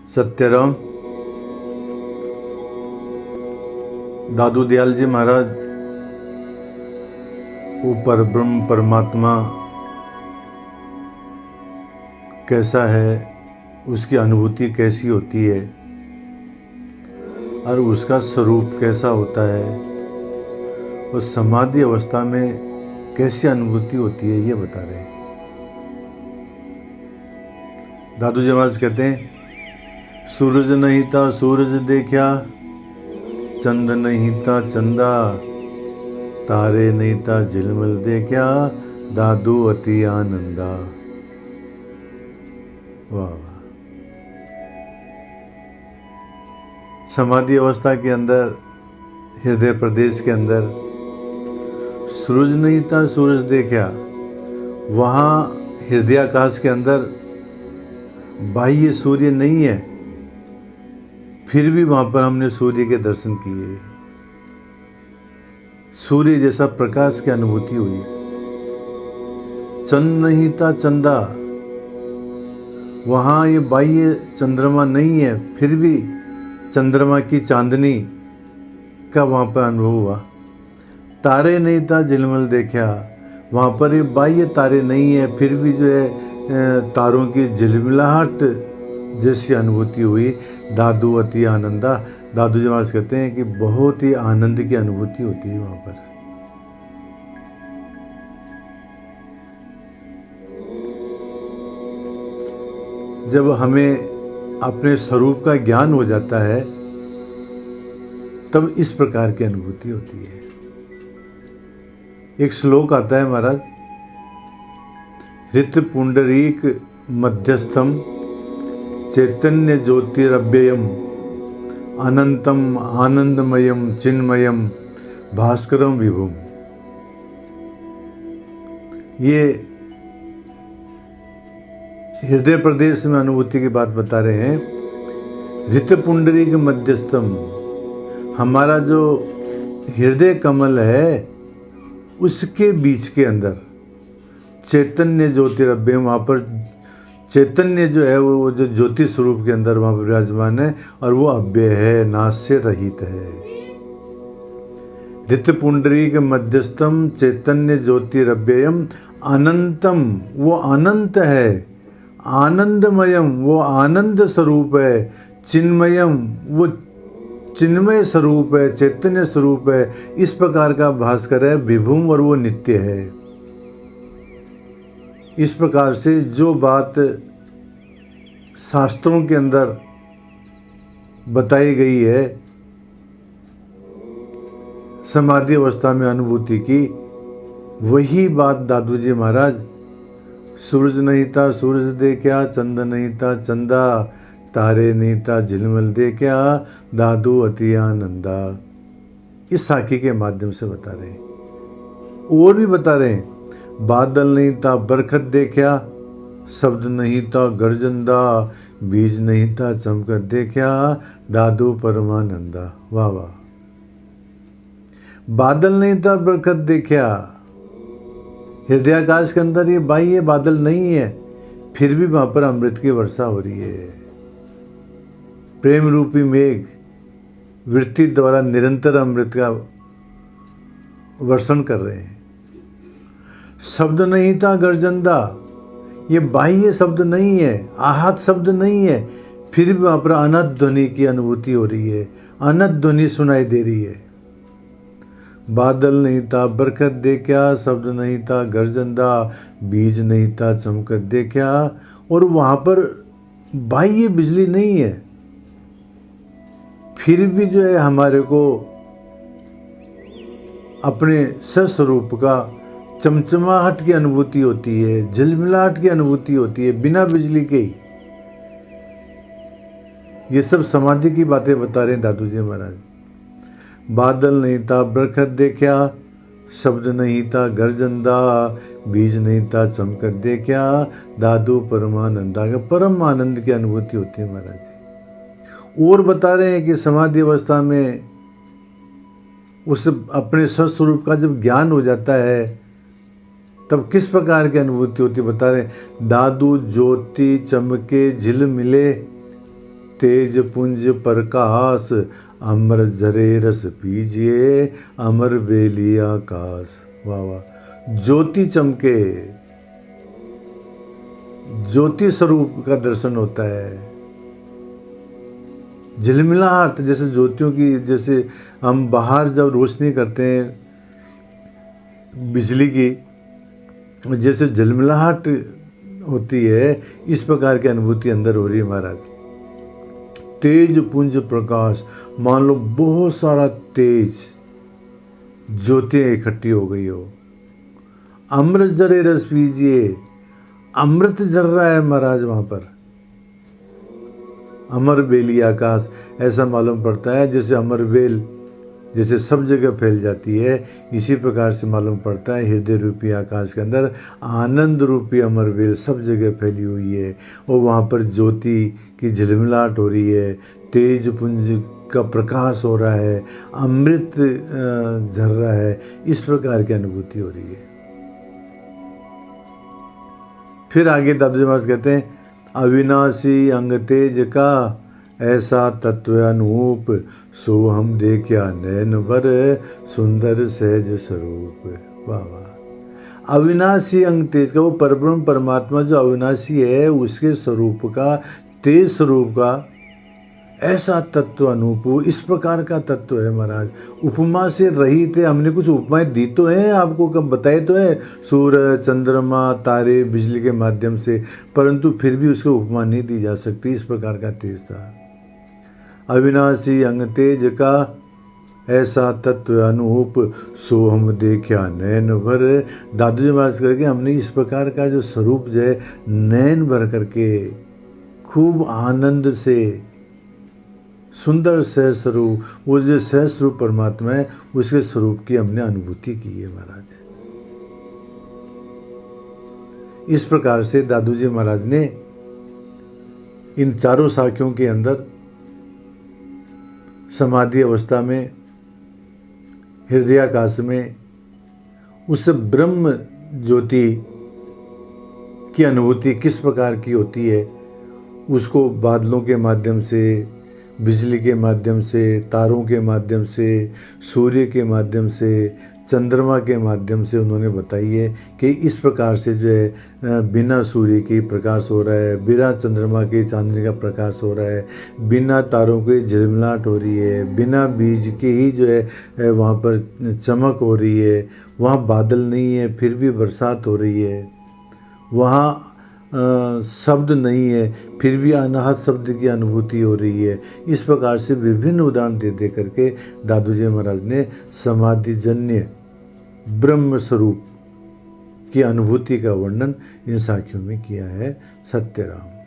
सत्यराम दादू दयाल जी महाराज ऊपर ब्रह्म परमात्मा कैसा है, उसकी अनुभूति कैसी होती है और उसका स्वरूप कैसा होता है और समाधि अवस्था में कैसी अनुभूति होती है, ये बता रहे हैं। दादू जी महाराज कहते हैं, सूरज नहीं था सूरज देखा, चंद नहीं था चंदा, तारे नहीं था झिलमिल देखा, दादू अति आनंदा। वाह वाह। समाधि अवस्था के अंदर, हृदय प्रदेश के अंदर सूरज नहीं था सूरज देखा, वहाँ हृदयाकाश के अंदर बाह्य सूर्य नहीं है, फिर भी वहाँ पर हमने सूर्य के दर्शन किए, सूर्य जैसा प्रकाश की अनुभूति हुई। चंद नहीं था चंदा, वहाँ ये बाह्य चंद्रमा नहीं है, फिर भी चंद्रमा की चांदनी का वहाँ पर अनुभव हुआ। तारे नहीं था झिलमिल देखा, वहाँ पर ये बाह्य तारे नहीं है, फिर भी जो है तारों की झिलमिलाहट जैसी अनुभूति हुई। दादू अति आनंदा। दादू जी महाराज कहते हैं कि बहुत ही आनंद की अनुभूति होती है वहाँ पर। जब हमें अपने स्वरूप का ज्ञान हो जाता है तब इस प्रकार की अनुभूति होती है। एक श्लोक आता है महाराज, हृत पुंडरीक मध्यस्थम चैतन्य ज्योतिरव्ययम अनंतम आनंदमयम चिन्मयम भास्करम विभुम। ये हृदय प्रदेश में अनुभूति की बात बता रहे हैं। हृत पुंडरीक मध्यस्थम, हमारा जो हृदय कमल है उसके बीच के अंदर चैतन्य ज्योतिरव्ययम, वहाँ पर चैतन्य जो है वो जो ज्योति स्वरूप के अंदर वहाँ पर विराजमान है और वो अव्यय है, नाश से रहित है। हृत पुंडरीक मध्यस्थम चैतन्य ज्योतिरव्ययम अनंतम, वो अनंत है। आनंदमयम, वो आनंद स्वरूप है। चिन्मयम, वो चिन्मय स्वरूप है, चैतन्य स्वरूप है। इस प्रकार का भास्कर है। विभुम, और वो नित्य है। इस प्रकार से जो बात शास्त्रों के अंदर बताई गई है समाधि अवस्था में अनुभूति की, वही बात दादू जी महाराज, सूरज नहीं था सूरज देखा, चंद नहीं था चंदा, तारे नहीं था झिलमिल देखा, दादू अति आनंदा, इस साखी के माध्यम से बता रहे हैं। और भी बता रहे हैं, बादल नहीं था बरखत देखा, शब्द नहीं था गर्जंदा, बीज नहीं था चमकत देखा, दादू परमानंदा। वाह वाह। बादल नहीं था बरखत देखा, हृदयाकाश के अंदर ये बाह्य बादल नहीं है, फिर भी वहाँ पर अमृत की वर्षा हो रही है। प्रेम रूपी मेघ वृत्ति द्वारा निरंतर अमृत का वर्षण कर रहे हैं। शब्द नहीं था गर्जंदा, ये बाह्य शब्द नहीं है, आहत शब्द नहीं है, फिर भी वहाँ पर अनंत ध्वनि की अनुभूति हो रही है, अनंत ध्वनि सुनाई दे रही है। बादल नहीं था बरखत देखा, शब्द नहीं था गर्जंदा, बीज नहीं था चमकत देखा, और वहाँ पर बाह्य बिजली नहीं है, फिर भी जो है हमारे को अपने सस्वरूप का चमचमाहट की अनुभूति होती है, झिलमिलाहट की अनुभूति होती है, बिना बिजली के ही। ये सब समाधि की बातें बता रहे हैं दादू जी महाराज। बादल नहीं था बरखत देखा, शब्द नहीं था गर्जंदा, बीज नहीं था चमकत देखा, दादू परमानंदा। का परम आनंद की अनुभूति होती है महाराज जी। और बता रहे हैं कि समाधि अवस्था में उस अपने स्वस्वरूप का जब ज्ञान हो जाता है तब किस प्रकार की अनुभूति होती है, बता रहे हैं। दादू ज्योति चमके झिल मिले तेज पुंज प्रकाश, अमर झरे रस पीजिए, अमर बेली आकाश। वाह वाह। ज्योति चमके, ज्योति स्वरूप का दर्शन होता है। झिलमिलाहट, जैसे ज्योतियों की, जैसे हम बाहर जब रोशनी करते हैं बिजली की, जैसे झिलमिलाहट होती है, इस प्रकार की अनुभूति अंदर हो रही है महाराज। तेज पुंज प्रकाश, मान लो बहुत सारा तेज ज्योतियां इकट्ठी हो गई हो। अमृत जरे रस पीजिए, अमृत झर रहा है महाराज वहां पर। अमर बेली आकाश, ऐसा मालूम पड़ता है जैसे अमर बेल जैसे सब जगह फैल जाती है, इसी प्रकार से मालूम पड़ता है हृदय रूपी आकाश के अंदर आनंद रूपी अमर बेल सब जगह फैली हुई है, और वहाँ पर ज्योति की झिलमिलाहट हो रही है, तेज पुंज का प्रकाश हो रहा है, अमृत झर रहा है, इस प्रकार की अनुभूति हो रही है। फिर आगे दादू जी महाराज कहते हैं, अविनाशी अंग तेज का ऐसा तत्व अनूप, सो हम देखा नैन भर सुंदर सहज स्वरूप। वाह वाह। अविनाशी अंग तेज का, वो परब्रह्म परमात्मा जो अविनाशी है, उसके स्वरूप का, तेज स्वरूप का ऐसा तत्व अनूप, इस प्रकार का तत्व है महाराज। उपमा से रहित है। हमने कुछ उपमाएं दी तो हैं आपको, कब बताए तो है, सूर्य चंद्रमा तारे बिजली के माध्यम से, परंतु फिर भी उसको उपमा नहीं दी जा सकती, इस प्रकार का तेज था। अविनाशी अंग तेज का ऐसा तत्व अनूप, सो हम देखा नैन भर। दादू जी महाराज करके हमने इस प्रकार का जो स्वरूप जो है, नैन भर करके खूब आनंद से सुंदर सहज स्वरूप, वो जो सहज स्वरूप परमात्मा है, उसके स्वरूप की हमने अनुभूति की है महाराज। इस प्रकार से दादू जी महाराज ने इन चारों साखियों के अंदर समाधि अवस्था में, हृदयाकाश में उस ब्रह्म ज्योति की अनुभूति किस प्रकार की होती है, उसको बादलों के माध्यम से, बिजली के माध्यम से, तारों के माध्यम से, सूर्य के माध्यम से, चंद्रमा के माध्यम से उन्होंने बताई है कि इस प्रकार से जो है बिना सूर्य के प्रकाश हो रहा है, बिना चंद्रमा के चांदनी का प्रकाश हो रहा है, बिना तारों के झिलमिलाहट हो रही है, बिना बीज के ही जो है वहाँ पर चमक हो रही है, वहाँ बादल नहीं है फिर भी बरसात हो रही है, वहाँ शब्द नहीं है फिर भी अनाहत शब्द की अनुभूति हो रही है। इस प्रकार से विभिन्न उदाहरण दे दे करके दादू जी महाराज ने समाधिजन्य ब्रह्म स्वरूप की अनुभूति का वर्णन इन साखियों में किया है। सत्यराम।